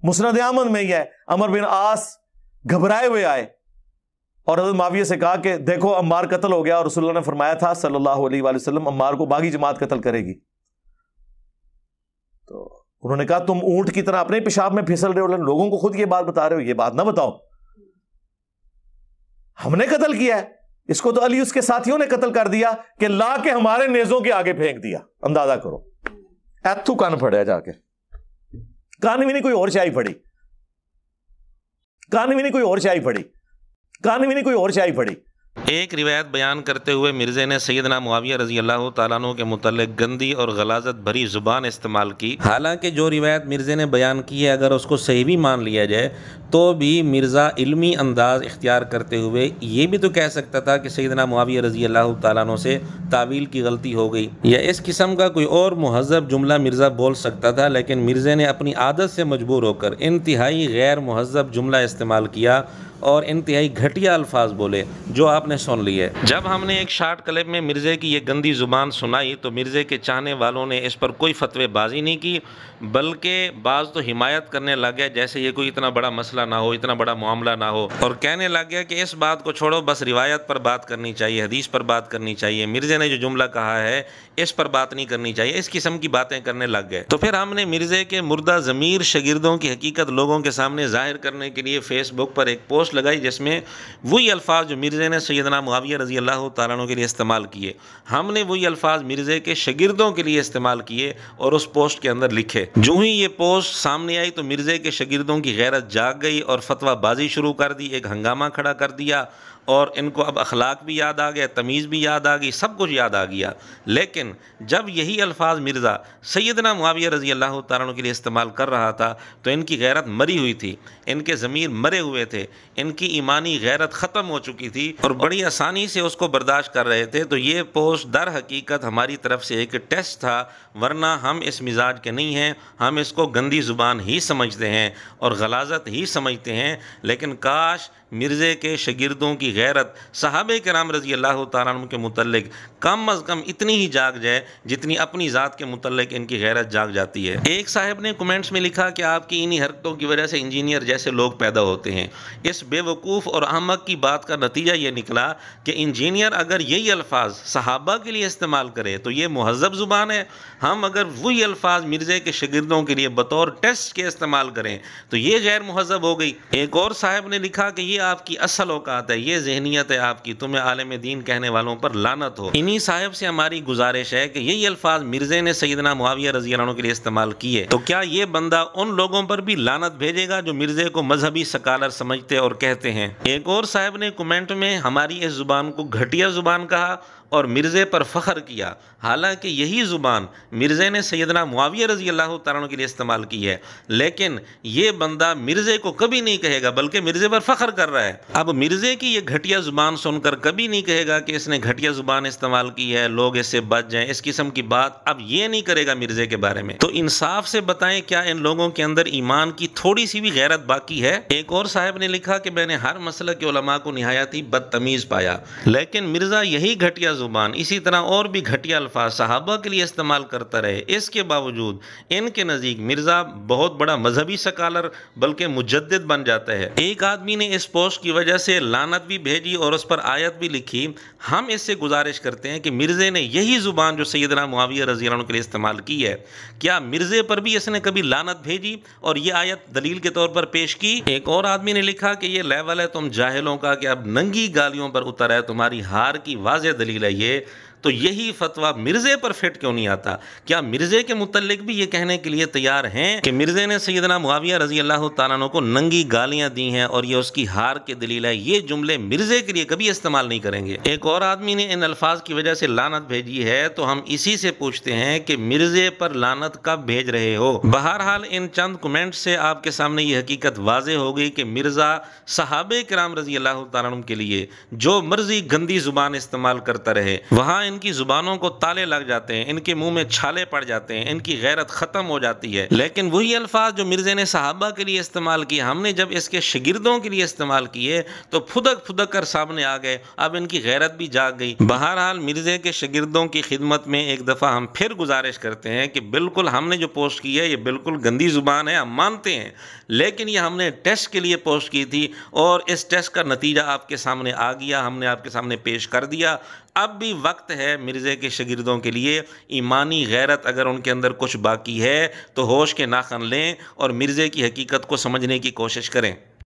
مسند احمد میں ہی ہے، عمر بن عاص گھبرائے ہوئے آئے اور حضرت معاویہ سے کہا کہ دیکھو عمار قتل ہو گیا اور رسول اللہ نے فرمایا تھا صلی اللہ علیہ وآلہ وسلم عمار کو باغی جماعت قتل کرے گی. تو انہوں نے کہا تم اونٹ کی طرح اپنے پیشاب میں پھسل رہے ہو، لوگوں کو خود یہ بات بتا رہے ہو، یہ بات نہ بتاؤ. ہم نے قتل کیا ہے، اس کو تو علی اس کے ساتھیوں نے قتل کر دیا کہ لا کے ہمارے نیزوں کے آگے پھینک دیا. اندازہ کرو، ایتھو کان پھڑیا جا کے، کان بھی نہیں کوئی اور چائی پڑی، کان بھی نہیں کوئی اور چائی پڑی، کان بھی نہیں کوئی اور چائی پڑی. ایک روایت بیان کرتے ہوئے مرزا نے سیدنا معاویہ رضی اللہ تعالیٰ عنہ کے متعلق گندی اور غلاظت بھری زبان استعمال کی. حالانکہ جو روایت مرزا نے بیان کی ہے اگر اس کو صحیح بھی مان لیا جائے تو بھی مرزا علمی انداز اختیار کرتے ہوئے یہ بھی تو کہہ سکتا تھا کہ سیدنا معاویہ رضی اللہ تعالیٰ عنہ سے تعویل کی غلطی ہو گئی، یا اس قسم کا کوئی اور مہذب جملہ مرزا بول سکتا تھا، لیکن مرزا نے اپنی عادت سے مجبور ہو کر انتہائی غیر مہذب جملہ استعمال کیا اور انتہائی گھٹیا الفاظ بولے جو آپ نے سن لیے. جب ہم نے ایک شارٹ کلپ میں مرزا کی یہ گندی زبان سنائی تو مرزا کے چاہنے والوں نے اس پر کوئی فتوی بازی نہیں کی، بلکہ بعض تو حمایت کرنے لگ گیا جیسے یہ کوئی اتنا بڑا مسئلہ نہ ہو، اتنا بڑا معاملہ نہ ہو، اور کہنے لگ گیا کہ اس بات کو چھوڑو، بس روایت پر بات کرنی چاہیے، حدیث پر بات کرنی چاہیے، مرزا نے جو جملہ کہا ہے اس پر بات نہیں کرنی چاہیے، اس قسم کی باتیں کرنے لگ گئے. تو پھر ہم نے مرزا کے مردہ ضمیر شاگردوں کی حقیقت لوگوں کے سامنے ظاہر کرنے کے لیے فیس بک پر ایک پوسٹ لگائی جس میں وہی الفاظ جو مرزا نے سیدنا معاویہ رضی اللہ تعالیٰ عنہ کے لیے استعمال کیے، ہم نے وہی الفاظ مرزا کے شاگردوں کے لیے استعمال کیے اور اس پوسٹ کے اندر لکھے. جو ہی یہ پوسٹ سامنے آئی تو مرزا کے شاگردوں کی غیرت جاگ گئی اور فتویٰ بازی شروع کر دی، ایک ہنگامہ کھڑا کر دیا، اور ان کو اب اخلاق بھی یاد آ گیا، تمیز بھی یاد آ گئی، سب کچھ یاد آ گیا. لیکن جب یہی الفاظ مرزا سیدنا معاویہ رضی اللہ تعالیٰ عنہ کے لیے استعمال کر رہا تھا تو ان کی غیرت مری ہوئی تھی، ان کے ضمیر مرے ہوئے تھے، ان کی ایمانی غیرت ختم ہو چکی تھی اور بڑی آسانی سے اس کو برداشت کر رہے تھے. تو یہ پوسٹ در حقیقت ہماری طرف سے ایک ٹیسٹ تھا، ورنہ ہم اس مزاج کے نہیں ہیں، ہم اس کو گندی زبان ہی سمجھتے ہیں اور غلاظت ہی سمجھتے ہیں. لیکن کاش مرزا کے شاگردوں کی غیرت صحابہ کرام رضی اللہ تعالیٰ عنہ کے متعلق کم از کم اتنی ہی جاگ جائے جتنی اپنی ذات کے متعلق ان کی غیرت جاگ جاتی ہے. ایک صاحب نے کمنٹس میں لکھا کہ آپ کی انہی حرکتوں کی وجہ سے انجینئر جیسے لوگ پیدا ہوتے ہیں. اس بے وقوف اور احمق کی بات کا نتیجہ یہ نکلا کہ انجینئر اگر یہی الفاظ صحابہ کے لیے استعمال کرے تو یہ مہذب زبان ہے، ہم اگر وہی الفاظ مرزا کے شاگردوں کے لیے بطور ٹیسٹ کے استعمال کریں تو یہ غیر مہذب ہو گئی. ایک اور صاحب نے لکھا کہ یہ آپ کی اصل اوقات ہے، یہ ذہنیت ہے آپ کی، تمہیں عالم دین کہنے والوں پر لعنت ہو. انہی صاحب سے ہماری گزارش ہے کہ یہی الفاظ مرزا نے سیدنا معاویہ رضی اللہ عنہ کے لیے استعمال کیے تو کیا یہ بندہ ان لوگوں پر بھی لعنت بھیجے گا جو مرزا کو مذہبی سکالر سمجھتے اور کہتے ہیں. ایک اور صاحب نے کمنٹ میں ہماری اس زبان کو گھٹیا زبان کہا اور مرزا پر فخر کیا، حالانکہ یہی زبان مرزا نے سیدنا معاویہ رضی اللہ تعالیٰ عنہ کے لیے استعمال کی ہے، لیکن یہ بندہ مرزا کو کبھی نہیں کہے گا بلکہ مرزا پر فخر کر رہا ہے. اب مرزا کی یہ گھٹیا زبان سن کر کبھی نہیں کہے گا کہ اس نے گھٹیا زبان استعمال کی ہے، لوگ اس سے بچ جائیں، اس قسم کی بات اب یہ نہیں کرے گا مرزا کے بارے میں. تو انصاف سے بتائیں کیا ان لوگوں کے اندر ایمان کی تھوڑی سی بھی غیرت باقی ہے؟ ایک اور صاحب نے لکھا کہ میں نے ہر مسلک کے علماء کو نہایت ہی بدتمیز پایا، لیکن مرزا یہی گھٹیا زبان اسی طرح اور بھی گھٹیا الفاظ صحابہ کے لیے استعمال کرتا رہے. اس کے باوجود ان کے نزدیک مرزا بہت بڑا مذہبی سکالر بلکہ مجدد بن جاتا ہے. ایک آدمی نے اس پوسٹ کی وجہ سے لعنت بھی بھیجی اور اس پر آیت بھی لکھی. ہم اس سے گزارش کرتے ہیں کہ مرزا نے یہی زبان جو سیدنا معاویہ رضی اللہ عنہ کے لیے استعمال کی ہے، کیا مرزا پر بھی اس نے کبھی لعنت بھیجی اور یہ آیت دلیل کے طور پر پیش کی؟ ایک اور آدمی نے لکھا کہ یہ لیول ہے تم جاہلوں کا کہ اب ننگی گالیوں پر اتر ہے، تمہاری ہار کی واضح دلیل ہے یہ. تو یہی فتویٰ مرزا پر فٹ کیوں نہیں آتا؟ کیا مرزا کے متعلق بھی یہ کہنے کے لیے تیار ہیں کہ مرزا نے سیدنا معاویہ رضی اللہ تعالیٰ عنہ کو ننگی گالیاں دی ہیں اور یہ اس کی ہار کی دلیل ہے؟ یہ جملے مرزا کے لیے کبھی استعمال نہیں کریں گے. ایک اور آدمی نے ان الفاظ کی وجہ سے لعنت بھیجی ہے تو ہم اسی سے پوچھتے ہیں کہ مرزا پر لعنت کب بھیج رہے ہو؟ بہرحال ان چند کمنٹ سے آپ کے سامنے یہ حقیقت واضح ہو گئی کہ مرزا صحابہ کرام رضی اللہ تعالیٰ عنہ کے لیے جو مرضی گندی زبان استعمال کرتا رہے، وہاں ان کی زبانوں کو تالے لگ جاتے ہیں، ان کے منہ میں چھالے پڑ جاتے ہیں، ان کی غیرت ختم ہو جاتی ہے۔ لیکن وہی الفاظ جو مرزا نے صحابہ کے لیے استعمال کیے، ہم نے جب اس کے شاگردوں کے لیے استعمال کیے تو پھدک پھدک کر سامنے آ گئے، اب ان کی غیرت بھی جاگ گئی۔ بہرحال مرزا کے شاگردوں کی خدمت میں ایک دفعہ ہم پھر گزارش کرتے ہیں کہ بالکل ہم نے جو پوسٹ کی ہے یہ بالکل گندی زبان ہے، ہم مانتے ہیں، لیکن یہ ہم نے ٹیسٹ کے لیے پوسٹ کی تھی اور اس ٹیسٹ کا نتیجہ آپ کے سامنے آ گیا، ہم نے آپ کے سامنے پیش کر دیا۔ اب بھی وقت ہے مرزا کے شاگردوں کے لیے، ایمانی غیرت اگر ان کے اندر کچھ باقی ہے تو ہوش کے ناخن لیں اور مرزا کی حقیقت کو سمجھنے کی کوشش کریں۔